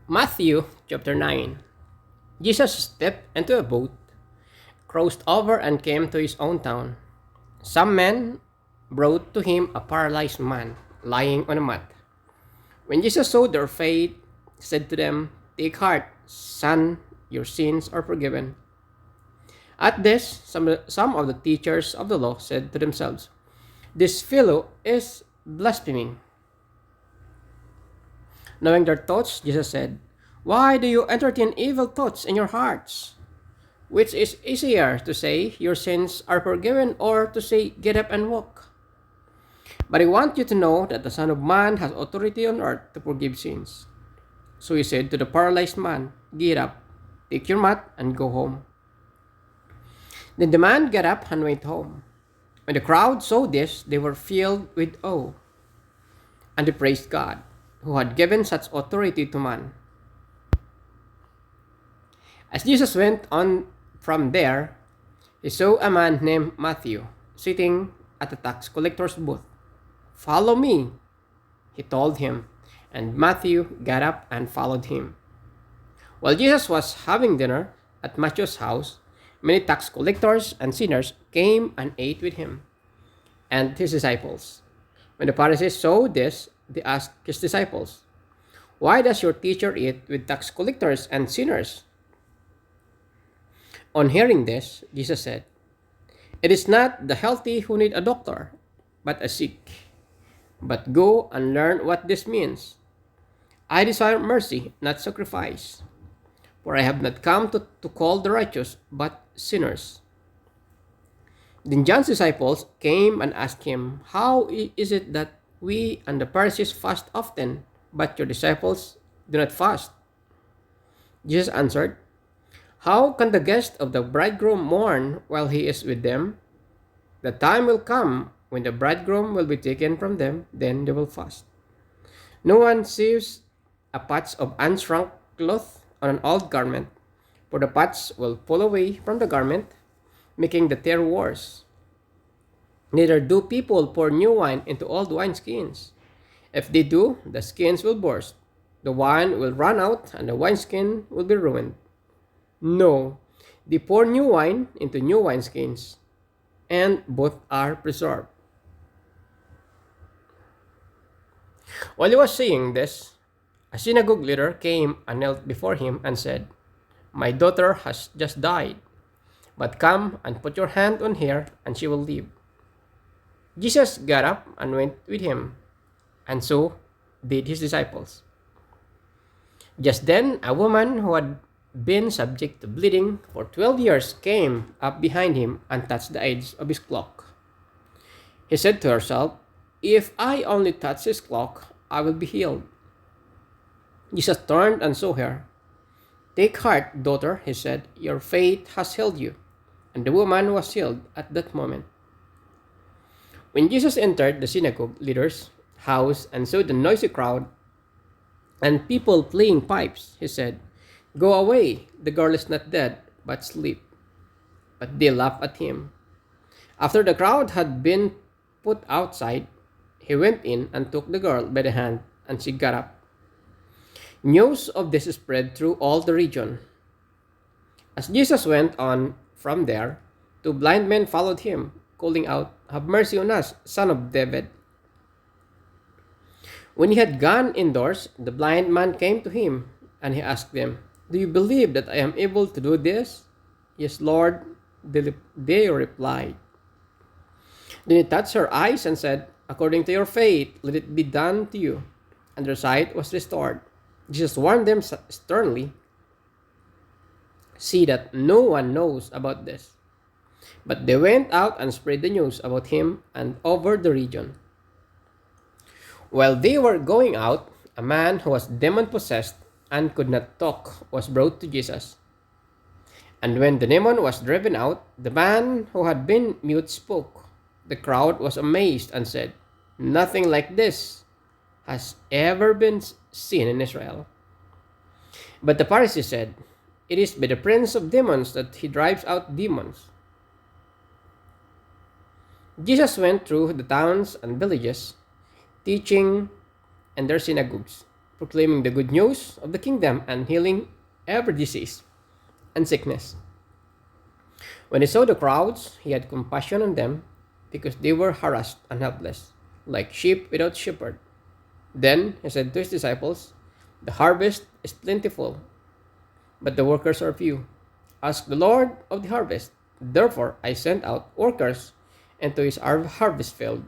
Matthew chapter 9. Jesus stepped into a boat, crossed over, and came to his own town. Some men brought to him a paralyzed man lying on a mat. When Jesus saw their faith, he said to them, "Take heart, son, your sins are forgiven." At this, some of the teachers of the law said to themselves, "This fellow is blaspheming." Knowing their thoughts, Jesus said, "Why do you entertain evil thoughts in your hearts? Which is easier to say, 'Your sins are forgiven,' or to say, 'Get up and walk'? But I want you to know that the Son of Man has authority on earth to forgive sins." So he said to the paralyzed man, "Get up, take your mat, and go home." Then the man got up and went home. When the crowd saw this, they were filled with awe, and they praised God, who had given such authority to man. As Jesus went on from there, he saw a man named Matthew sitting at the tax collector's booth. "Follow me," he told him, and Matthew got up and followed him. While Jesus was having dinner at Matthew's house, many tax collectors and sinners came and ate with him and his disciples. When the Pharisees saw this, they asked his disciples, "Why does your teacher eat with tax collectors and sinners?" On hearing this, Jesus said, "It is not the healthy who need a doctor, but a sick. But go and learn what this means. I desire mercy, not sacrifice. For I have not come to call the righteous, but sinners." Then John's disciples came and asked him, "How is it that we and the Pharisees fast often, but your disciples do not fast?" Jesus answered, "How can the guest of the bridegroom mourn while he is with them? The time will come when the bridegroom will be taken from them, then they will fast. No one sews a patch of unshrunk cloth on an old garment, for the patch will pull away from the garment, making the tear worse. Neither do people pour new wine into old wineskins. If they do, the skins will burst, the wine will run out, and the wineskin will be ruined. No, they pour new wine into new wineskins, and both are preserved." While he was saying this, a synagogue leader came and knelt before him and said, "My daughter has just died, but come and put your hand on her, and she will live." Jesus got up and went with him, and so did his disciples. Just then, a woman who had been subject to bleeding for 12 years came up behind him and touched the edge of his cloak. He said to herself, "If I only touch his cloak, I will be healed." Jesus turned and saw her. "Take heart, daughter," he said, "your faith has healed you." And the woman was healed at that moment. When Jesus entered the synagogue leader's house and saw the noisy crowd and people playing pipes, he said, "Go away, the girl is not dead, but asleep." But they laughed at him. After the crowd had been put outside, he went in and took the girl by the hand, and she got up. News of this spread through all the region. As Jesus went on from there, two blind men followed him, calling out, "Have mercy on us, Son of David." When he had gone indoors, the blind man came to him, and he asked them, "Do you believe that I am able to do this?" "Yes, Lord," they replied. Then he touched her eyes and said, "According to your faith, let it be done to you." And their sight was restored. Jesus warned them sternly, "See that no one knows about this." But they went out and spread the news about him and over the region. While they were going out, a man who was demon possessed and could not talk was brought to Jesus. And when the demon was driven out, the man who had been mute spoke. The crowd was amazed and said, "Nothing like this has ever been seen in Israel." But the Pharisees said, "It is by the prince of demons that he drives out demons." Jesus went through the towns and villages, teaching in their synagogues, proclaiming the good news of the kingdom and healing every disease and sickness. When he saw the crowds, he had compassion on them because they were harassed and helpless, like sheep without shepherd. Then he said to his disciples, "The harvest is plentiful, but the workers are few. Ask the Lord of the harvest. Therefore, I sent out workers into his harvest field.